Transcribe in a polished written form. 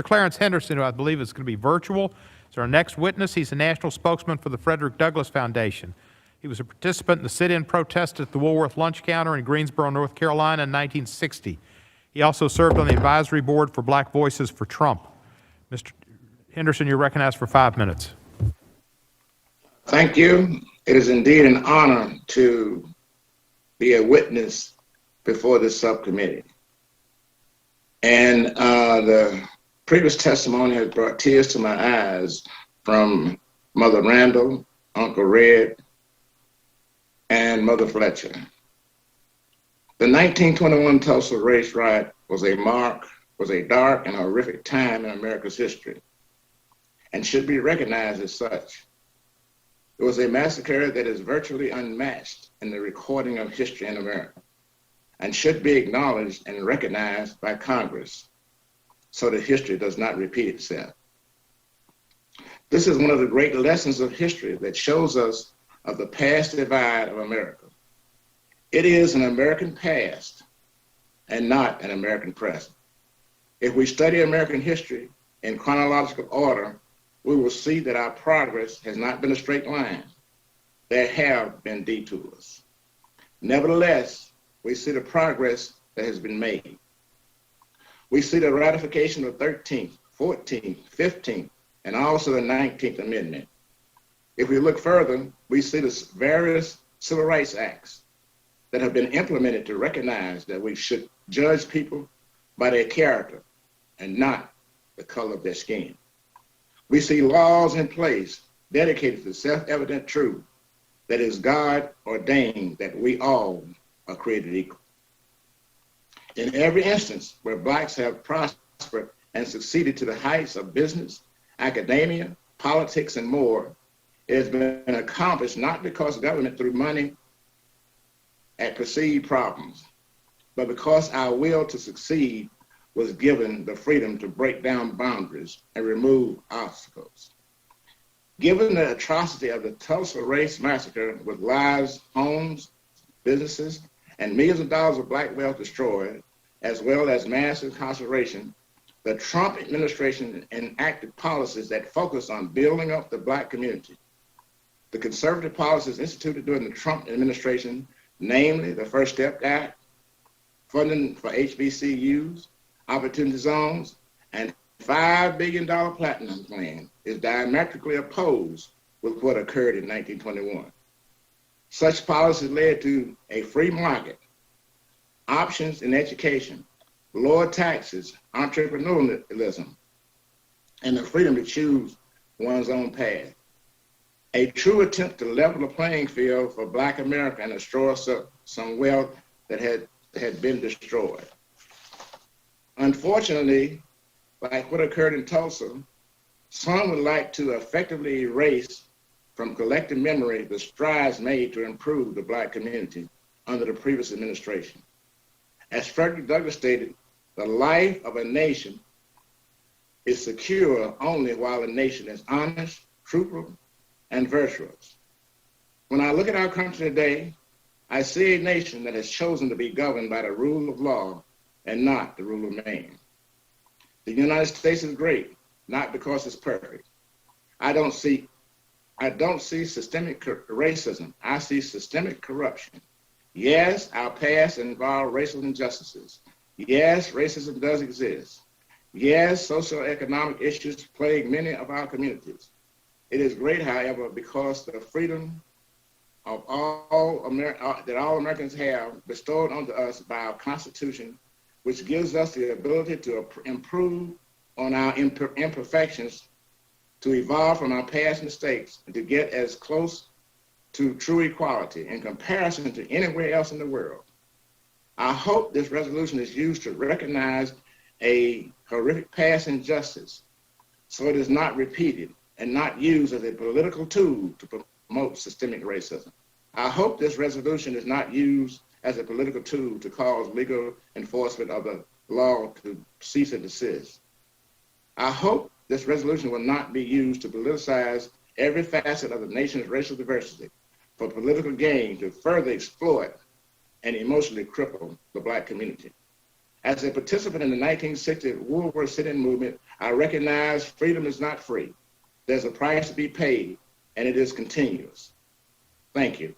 Clarence Henderson, who I believe is going to be virtual, is our next witness. He's a national spokesman for the Frederick Douglass Foundation. He was a participant in the sit-in protest at the Woolworth lunch counter in Greensboro, North Carolina in 1960. He also served on the advisory board for Black Voices for Trump. Mr. Henderson, you're recognized for 5 minutes. Thank you. It is indeed an honor to be a witness before this subcommittee. And the previous testimony has brought tears to my eyes from Mother Randall, Uncle Red, and Mother Fletcher. The 1921 Tulsa race riot was a dark and horrific time in America's history and should be recognized as such. It was a massacre that is virtually unmatched in the recording of history in America and should be acknowledged and recognized by Congress so that history does not repeat itself. This is one of the great lessons of history that shows us of the past divide of America. It is an American past and not an American present. If we study American history in chronological order, we will see that our progress has not been a straight line. There have been detours. Nevertheless, we see the progress that has been made. We see the ratification of 13th, 14th, 15th, and also the 19th Amendment. If we look further, we see the various civil rights acts that have been implemented to recognize that we should judge people by their character and not the color of their skin. We see laws in place dedicated to self-evident truth that is God ordained that we all are created equal. In every instance where Blacks have prospered and succeeded to the heights of business, academia, politics, and more, it has been accomplished not because government threw money at perceived problems, but because our will to succeed was given the freedom to break down boundaries and remove obstacles. Given the atrocity of the Tulsa race massacre with lives, homes, businesses, and millions of dollars of Black wealth destroyed, as well as mass incarceration, the Trump administration enacted policies that focus on building up the Black community. The conservative policies instituted during the Trump administration, namely the First Step Act, funding for HBCUs, opportunity zones, and $5 billion platinum plan, is diametrically opposed with what occurred in 1921. Such policies led to a free market, options in education, lower taxes, entrepreneurialism, and the freedom to choose one's own path. A true attempt to level the playing field for Black America and restore some wealth that had been destroyed. Unfortunately, like what occurred in Tulsa, some would like to effectively erase from collective memory the strides made to improve the Black community under the previous administration. As Frederick Douglass stated, the life of a nation is secure only while a nation is honest, truthful, and virtuous. When I look at our country today, I see a nation that has chosen to be governed by the rule of law and not the rule of man. The United States is great, not because it's perfect. I don't see systemic racism. I see systemic corruption. Yes, our past involved racial injustices. Yes, racism does exist. Yes, socioeconomic issues plague many of our communities. It is great, however, because the freedom of that all Americans have bestowed onto us by our Constitution, which gives us the ability to improve on our imperfections, to evolve from our past mistakes, and to get as close to true equality in comparison to anywhere else in the world. I hope this resolution is used to recognize a horrific past injustice so it is not repeated and not used as a political tool to promote systemic racism. I hope this resolution is not used as a political tool to cause legal enforcement of the law to cease and desist. I hope this resolution will not be used to politicize every facet of the nation's racial diversity for political gain to further exploit and emotionally cripple the Black community. As a participant in the 1960 Woolworth sit-in movement, I recognize freedom is not free. There's a price to be paid, and it is continuous. Thank you.